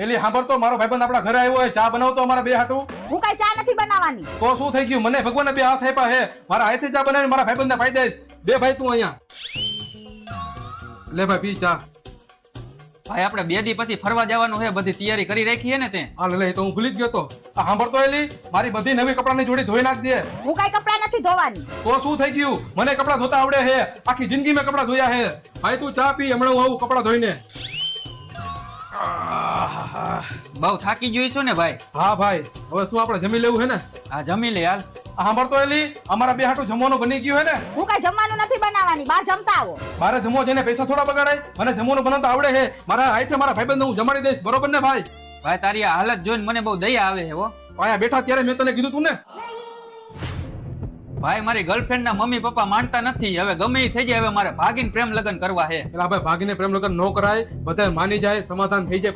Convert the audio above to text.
એલી સાંભળ તો મારો ભાઈબંધ આપણા ઘરે આવ્યો હોય ચા બનાવતો અમારા બે હાટું હું કઈ ચા નથી બનાવવાની. તો શું થઈ ગયું મને ભગવાનને બે હાથ આપ્યા હે મારા હાથે ચા બનાવીને મારા ભાઈબંધને પાઈ દઈશ બે ભાઈ તું અહીંયા લે ભાઈ પી ચા ભાઈ આપણે 2 દી પછી ફરવા જવાનું છે બધી તૈયારી કરી રાખી છે ને તે હા લે તો હું ભૂલી જ ગયો તો આ સાંભળતો એલી મારી બધી નવી કપડાની જોડી ધોઈ નાખજે હું કઈ કપડા નથી ધોવાની. તો શું થઈ ગયું મને કપડા ધોતા આવડે હે આખી જિંદગી મેં કપડા ધોયા હે ભાઈ તું ચા પી હમણાં હું આવું કપડા ધોઈને બહુ થાકી ગયો છો ને ભાઈ. હા ભાઈ હવે શું આપણે જમી લેવું હે ને આ જમી લે હાલ. આ સાંભળતો એલી અમારા બે હાટું જમવાનું બની ગયું હે ને હું કઈ જમવાનું નથી બનાવવાની. બહાર જમતા આવો. મારે જમવો જઈને પૈસા થોડા બગાડાય મને જમવાનું બનાવતા આવડે હે મારા હાથે મારા ભાઈબંધને હું જમાડી દઈશ બરોબર ને ભાઈ ભાઈ તારી આ હાલત જોઈને મને બહુ દયા આવે છે હો. અહીંયા બેઠા ત્યારે મેં તને કીધું તું ને ભાઈ મારી ગર્લફ્રેન્ડ ના મમ્મી પપ્પા માનતા નથી હવે ગમે એ થઈ જાય હવે મારે ભાગીને પ્રેમ લગ્ન કરવા છે. એટલે ભાઈ ભાગીને પ્રેમ લગ્ન ન કરાય બધા માની જાય સમાધાન થઈ જાય પછી